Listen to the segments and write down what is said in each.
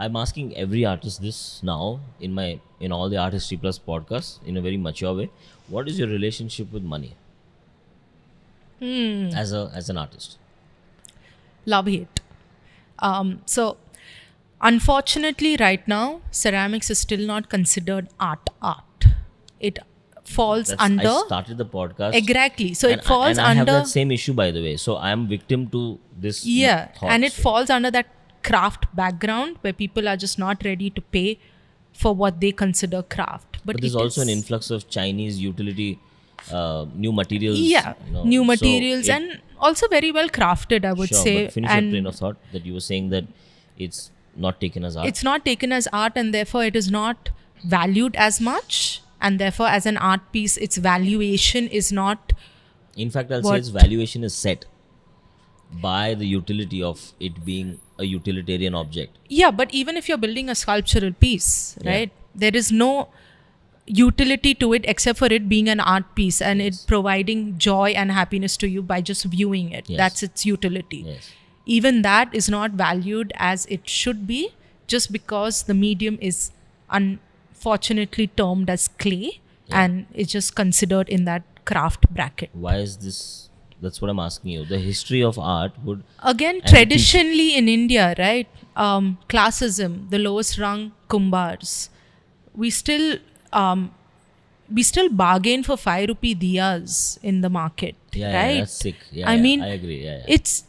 I'm asking every artist this now in all the Artistry Plus podcasts in a very mature way. What is your relationship with money as an artist? Love hate. So, unfortunately, right now, ceramics is still not considered art. It falls That's under. I started the podcast Exactly. So it falls and I have under. that same issue, by the way. So I am victim to this Yeah, thought. and it So- falls under that craft background where people are just not ready to pay for what they consider craft. But there's it also an is- influx of Chinese utility, new materials. yeah, new so materials it- and also very well crafted, I would sure, say. but finish your And train of thought that you were saying that it's not taken as art. it's not taken as art, and therefore it is not valued as much, and therefore as an art piece its valuation is not. In fact, I'll say What- its valuation is set by the utility of it being a utilitarian object. Yeah, but even if you're building a sculptural piece, right, there is no utility to it except for it being an art piece and it providing joy and happiness to you by just viewing it. Yes. That's its utility. Yes. Even that is not valued as it should be, just because the medium is unfortunately termed as clay and it's just considered in that craft bracket. Why is this? That's what I'm asking you. The history of art would Again, And traditionally in India, right, classism, the lowest rung kumbhars, we still bargain for 5 rupee diyas in the market, yeah, right? that's sick. Yeah, I yeah, mean, I agree. Yeah, yeah. it's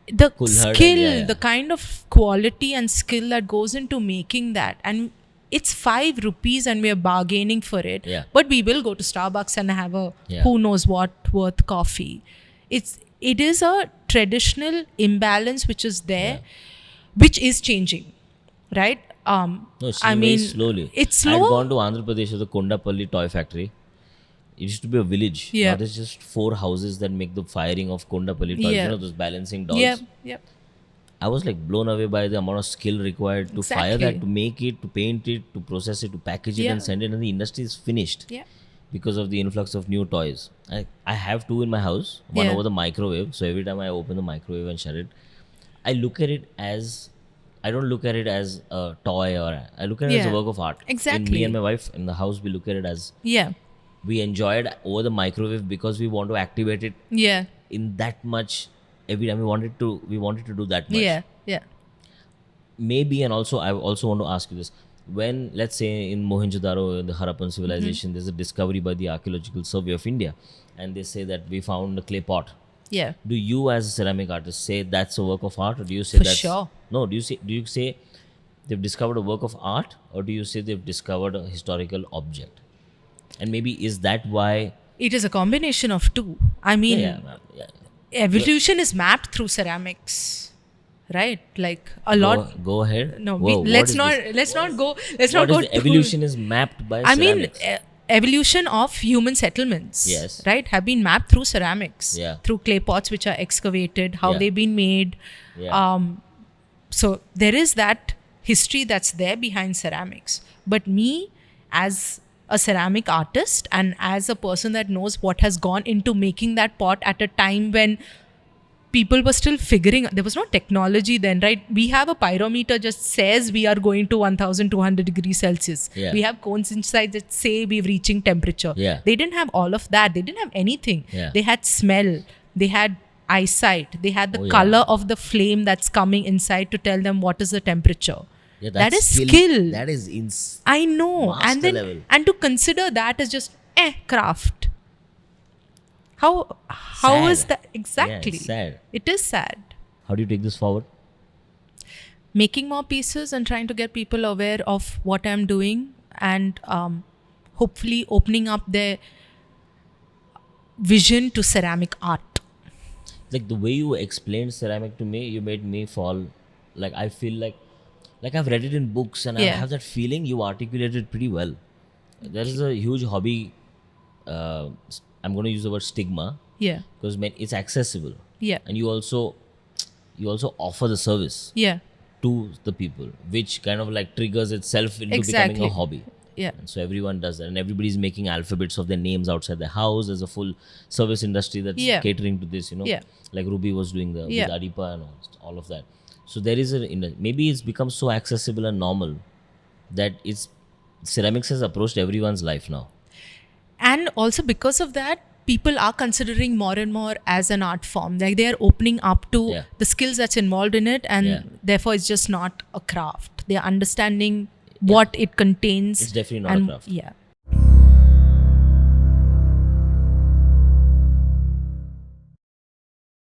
the Kulhad, skill, yeah. the kind of quality and skill that goes into making that, and it's 5 rupees and we are bargaining for it. Yeah. But we will go to Starbucks and have a Yeah. who knows what worth coffee. It is a traditional imbalance which is there, which is changing, right? No, it's I very mean, slowly. it's I've slow. gone to Andhra Pradesh to the Kondapalli toy factory. It used to be a village. Yeah. Now there's just 4 houses that make the firing of Kondapalli toys. Yeah. You know, those balancing dolls. Yeah, yeah. I was like blown away by the amount of skill required to fire Exactly. that, to make it, to paint it, to process it, to package it Yeah. and send it, and the industry is finished Yeah. because of the influx of new toys. I have 2 in my house, one Yeah. over the microwave. So every time I open the microwave and shut it, I look at it as, I don't look at it as a toy I look at it as a Yeah. work of art. Exactly. Me and my wife in the house, we look at it as Yeah. we enjoy it over the microwave because we want to activate it Yeah. in that much. Every time we wanted to do that much. Yeah. Yeah. Maybe, and also I also want to ask you this: when, let's say, in Mohenjo-daro, in the Harappan civilization, there's a discovery by the Archaeological Survey of India, and they say that we found a clay pot. Yeah. Do you, as a ceramic artist, say that's a work of art, or do you say For that's sure. no? Do you say they've discovered a work of art, or do you say they've discovered a historical object? And maybe is that why? It is a combination of two. I mean, Yeah, ma'am, yeah. evolution is mapped through ceramics, right? Like a lot. Go ahead. No, Whoa, what let's is not this? let's not go. Let's What not go. is the evolution is mapped by I mean, ceramics. evolution of human settlements, Yes. right, have been mapped through ceramics, Yeah. through clay pots which are excavated, how Yeah. they've been made. Yeah. So there is that history that's there behind ceramics. But me, as a ceramic artist and as a person that knows what has gone into making that pot at a time when people were still figuring, there was no technology then, right? We have a pyrometer just says we are going to 1200 degrees Celsius. Yeah. We have cones inside that say we're reaching temperature. Yeah. They didn't have all of that. They didn't have anything. Yeah. They had smell. They had eyesight. They had the Oh, yeah. color of the flame that's coming inside to tell them what is the temperature. Yeah, That that's is skill. That is I know. Master And then level. and to consider that as just craft. How is Sad. that exactly? Yeah, it's sad. It is sad. How do you take this forward? Making more pieces and trying to get people aware of what I'm doing and hopefully opening up their vision to ceramic art. Like the way you explained ceramic to me, you made me fall. Like I feel like I've read it in books, and I Yeah. have that feeling you articulated pretty well. There is a huge hobby. I'm going to use the word stigma Yeah. because it's accessible, Yeah. and you also offer the service Yeah. to the people, which kind of like triggers itself into Exactly. becoming a hobby. Yeah. And so everyone does that, and everybody's making alphabets of their names outside their house. There's a full service industry that's Yeah. catering to this, Yeah. like Ruby was doing Yeah. with Adipa and all of that. So there is maybe it's become so accessible and normal that ceramics has approached everyone's life now. And also because of that, people are considering more and more as an art form. Like they are opening up to Yeah. the skills that's involved in it, and Yeah. therefore it's just not a craft. They are understanding what it contains. It's definitely not a craft. Yeah.